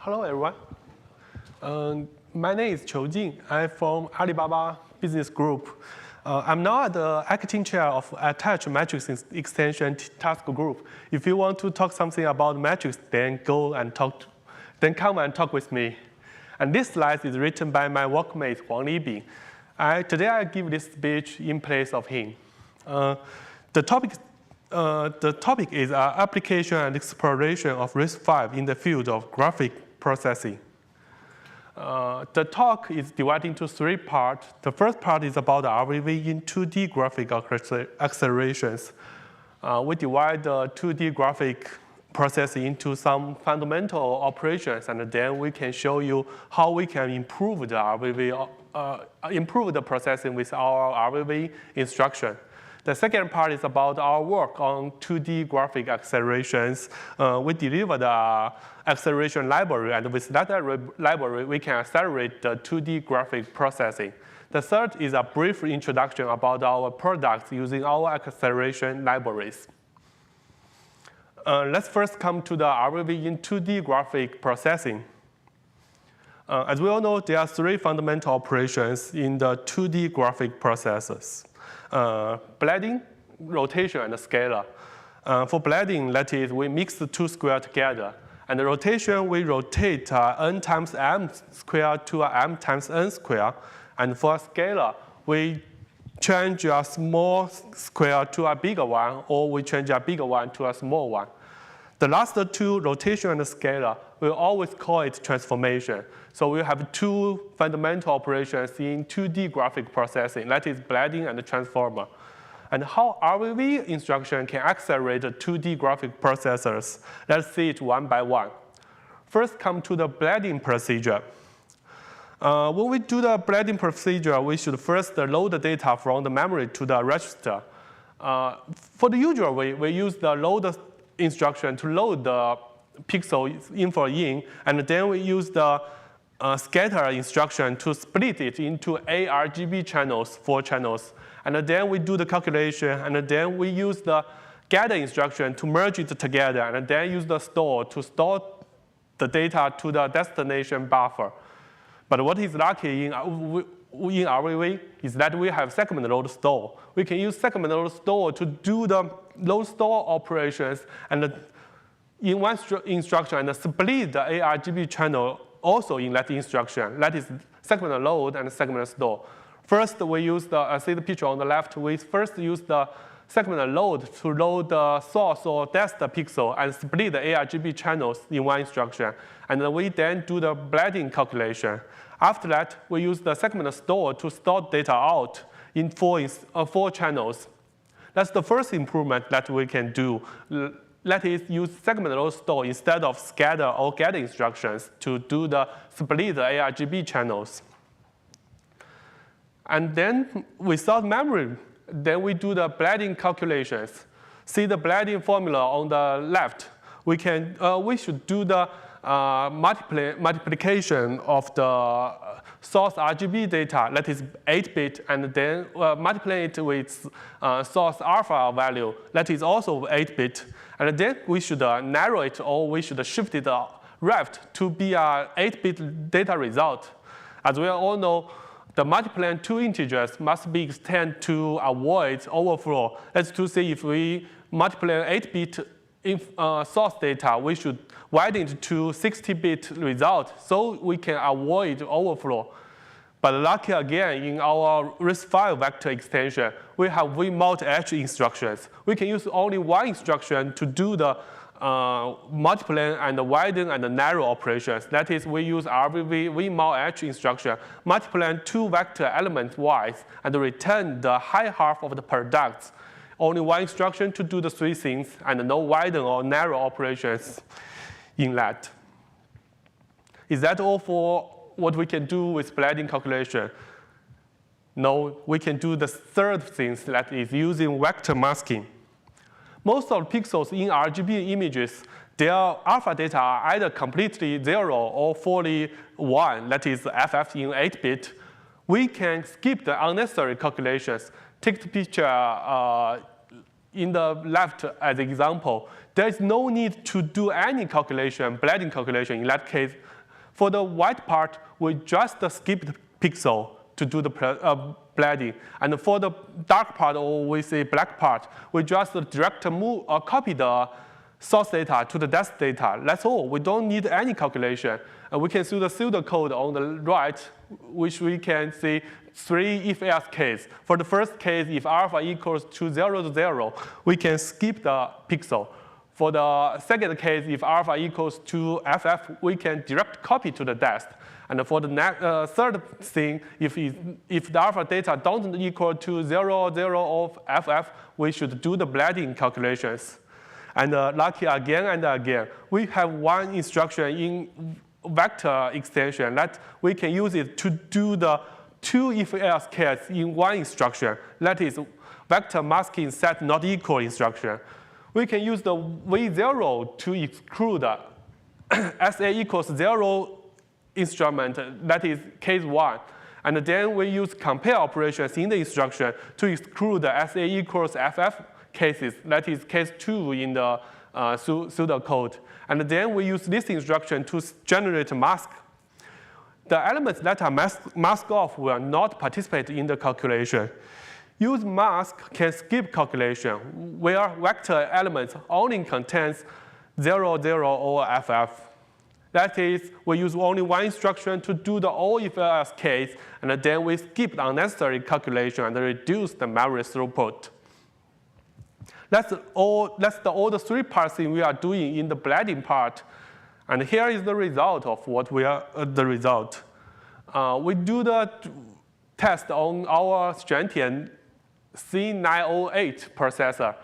Hello, everyone. My name is Qiu Jing. I'm from Alibaba Business Group. I'm now at the acting chair of Attach Matrix Extension Task Group. If you want to talk something about matrix, then come and talk with me. And this slide is written by my workmate Huang Libing. Today I give this speech in place of him. The topic is application and exploration of RISC-V in the field of graphic processing. The talk is divided into three parts. The first part is about RISC-V in 2D graphic accelerations. We divide the 2D graphic processing into some fundamental operations, and then we can show you how we can improve the RISC-V, improve the processing with our RISC-V instruction. The second part is about our work on 2D graphic accelerations. We deliver the acceleration library, and with that library, we can accelerate the 2D graphic processing. The third is a brief introduction about our products using our acceleration libraries. Let's first come to the RISC-V in 2D graphic processing. As we all know, there are three fundamental operations in the 2D graphic processors. Bleeding, rotation, and scalar. For bleeding, that is, we mix the two squares together. And the rotation, we rotate n times m squared to m times n squared. And for scalar, we change a small square to a bigger one, or we change a bigger one to a small one. The last two, rotation and scalar, we always call it transformation. So we have two fundamental operations in 2D graphic processing, that is bleeding and transformer. And how RISC-V instruction can accelerate the 2D graphic processors, let's see it one by one. First, come to the bleeding procedure. When we do the bleeding procedure, we should first load the data from the memory to the register. For the usual way, we use the load instruction to load the pixel info in, and then we use the scatter instruction to split it into ARGB channels, 4 channels. And then we do the calculation, and then we use the gather instruction to merge it together, and then use the store to store the data to the destination buffer. But what is lucky in RISC-V is that we have segment load store. We can use segment load store to do the load store operations, and in one instruction, and split the ARGB channel also in that instruction. That is segment load and segment store. First, we use see the picture on the left. We first use the segment load to load the source or depth pixel and split the ARGB channels in one instruction. And we then do the bleeding calculation. After that, we use the segment store to store data out in 4 channels. That's the first improvement that we can do. That is, use segment load store instead of scatter or gather instructions to do the split the ARGB channels. And then without memory, then we do the bleeding calculations. See the bleeding formula on the left. We should do the multiplication of the source RGB data, that is 8-bit, and then multiply it with source alpha value, that is also 8-bit. And then we should narrow it, or we should shift it left to be an 8-bit data result. As we all know, the multiplying two integers must be extended to avoid overflow. That's to say, if we multiply 8-bit source data, we should widen it to 60-bit result so we can avoid overflow. But lucky again, in our RISC-V vector extension, we have V multi-H instructions. We can use only one instruction to do the multiply and widen and narrow operations. That is, we use RISC-V V multi-H instruction, multiplying two vector elements wise, and return the high half of the products. Only one instruction to do the three things, and no widen or narrow operations in that. Is that all for what we can do with bleeding calculation? No, we can do the third thing, that is using vector masking. Most of the pixels in RGB images, their alpha data are either completely 0 or fully 1, that is FF in 8-bit. We can skip the unnecessary calculations, take the picture in the left as an example, there is no need to do any calculation, bleeding calculation in that case. For the white part, we just skip the pixel to do the bleeding. And for the dark part, or we say black part, we just direct move or copy the source data to the desk data. That's all. We don't need any calculation. We can see the pseudocode on the right, which we can see 3 if-else cases. For the first case, if alpha equals to 0 to 0, we can skip the pixel. For the second case, if alpha equals to FF, we can direct copy to the desk. And for the third thing, if the alpha data don't equal to 0, 0 of FF, we should do the bleeding calculations. And lucky again and again, we have one instruction in vector extension that we can use it to do the 2 if-else case in one instruction. That is vector masking set not equal instruction. We can use the V0 to exclude SA equals 0 instrument, that is case 1. And then we use compare operations in the instruction to exclude the SA equals FF cases, that is case 2 in the pseudocode. And then we use this instruction to generate mask. The elements that are masked off will not participate in the calculation. Use mask can skip calculation, where vector elements only contains 0, 0, or FF. That is, we use only one instruction to do the all if-else case, and then we skip the unnecessary calculation and reduce the memory throughput. That's all the 3 parsing we are doing in the bleeding part. And here is the result of what we are, the result. We do the test on our Shantian C908 processor.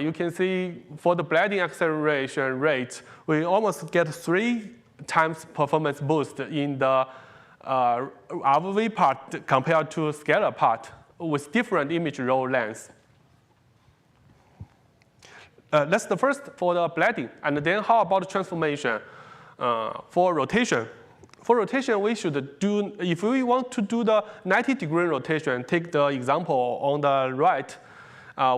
You can see for the bleeding acceleration rate, we almost get 3 times performance boost in the RISC-V part compared to scalar part with different image row lengths. That's the first for the bleeding. And then how about transformation? For rotation. For rotation, we should do, if we want to do the 90-degree rotation, take the example on the right,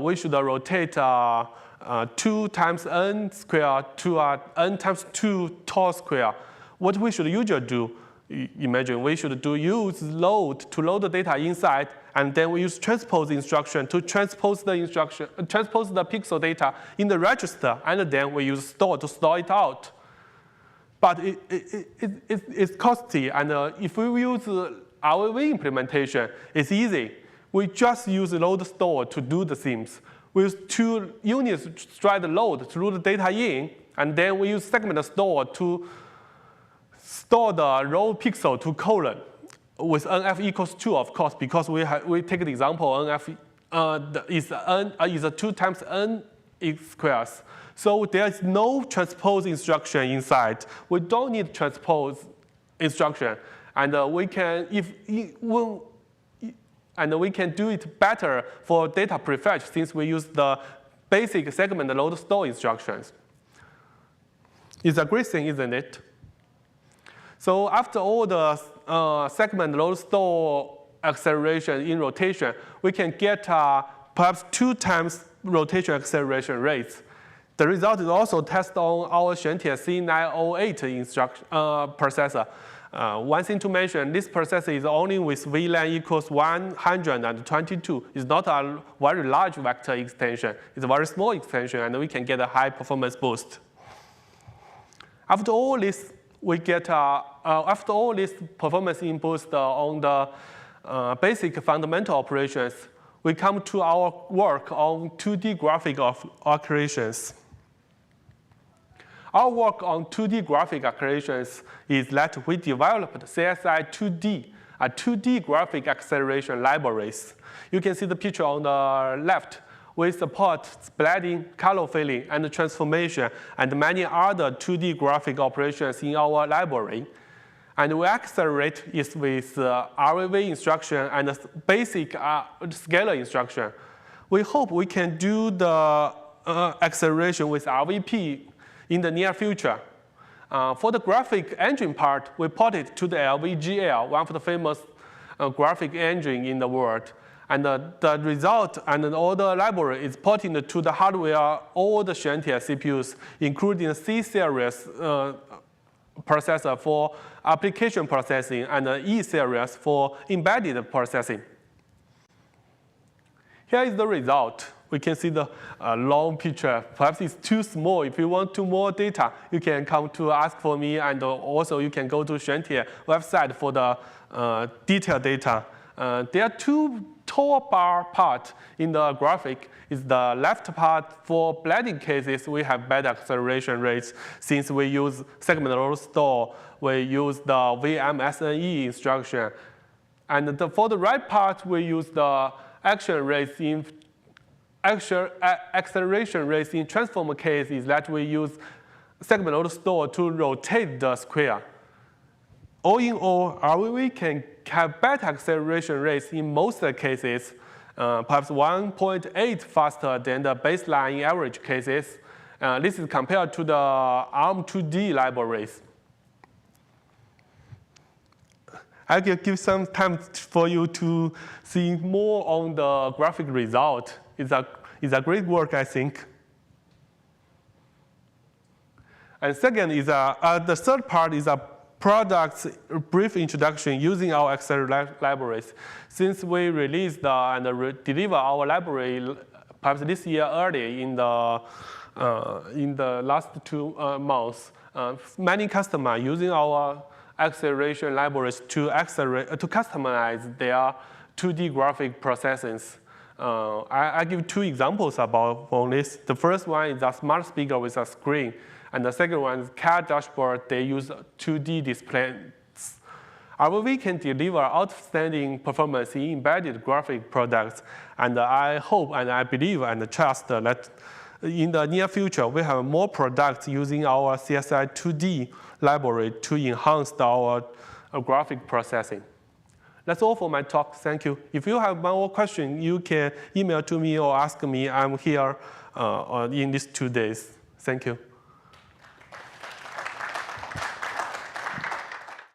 we should rotate 2 times n squared to n times 2 tau square. What we should usually do, imagine we should use load to load the data inside, and then we use transpose instruction to transpose the pixel data in the register, and then we use store to store it out. But it's costly, and if we use RISC-V implementation, it's easy. We just use load store to do the themes. We use 2 units stride load to load the data in, and then we use segment store to store the row pixel to colon with NF equals 2, of course, because we take the example NF is 2 times n squares. So there is no transpose instruction inside. We don't need transpose instruction, and we can we can do it better for data prefetch since we use the basic segment load store instructions. It's a great thing, isn't it? So after all the segment load store acceleration in rotation, we can get perhaps 2 times rotation acceleration rates. The result is also tested on our Shantian C908 processor. One thing to mention, this processor is only with VLAN equals 122. It's not a very large vector extension. It's a very small extension, and we can get a high performance boost. After all this, we get after all this performance boost on the basic fundamental operations, we come to our work on 2D graphic operations. Our work on 2D graphic operations is that we developed CSI 2D, a 2D graphic acceleration libraries. You can see the picture on the left. We support splitting, color filling, and transformation, and many other 2D graphic operations in our library. And we accelerate it with RISC-V instruction and basic scalar instruction. We hope we can do the acceleration with RVP in the near future. For the graphic engine part, we ported to the LVGL, one of the famous graphic engine in the world. And the result and all the library is ported to the hardware, all the Xuantie CPUs, including C-series processor for application processing and E-series for embedded processing. Here is the result. We can see the long picture. Perhaps it's too small. If you want more data, you can come to ask for me, and also you can go to Xuantie website for the detailed data. There are two toolbar part in the graphic. Is the left part for blending cases, we have better acceleration rates since we use segment load store, we use the VMSNE instruction. And for the right part, we use the acceleration rates in transformer case is that we use segment load store to rotate the square. All in all, RISC-V can have better acceleration rates in most cases, perhaps 1.8 faster than the baseline in average cases. This is compared to the ARM2D libraries. I will give some time for you to see more on the graphic result. It's a great work, I think. And second is the third part is a product's brief introduction using our accelerator libraries. Since we released and deliver our library perhaps this year early in the last 2 months, many customers using our acceleration libraries to customize their 2D graphic processings. I give 2 examples on this. The first one is a smart speaker with a screen. And the second one is car dashboard. They use 2D displays. RISC-V can deliver outstanding performance in embedded graphic products. And I hope and I believe and trust that in the near future, we have more products using our CSI 2D library to enhance our graphic processing. That's all for my talk. Thank you. If you have more questions, you can email to me or ask me. I'm here in these 2 days. Thank you.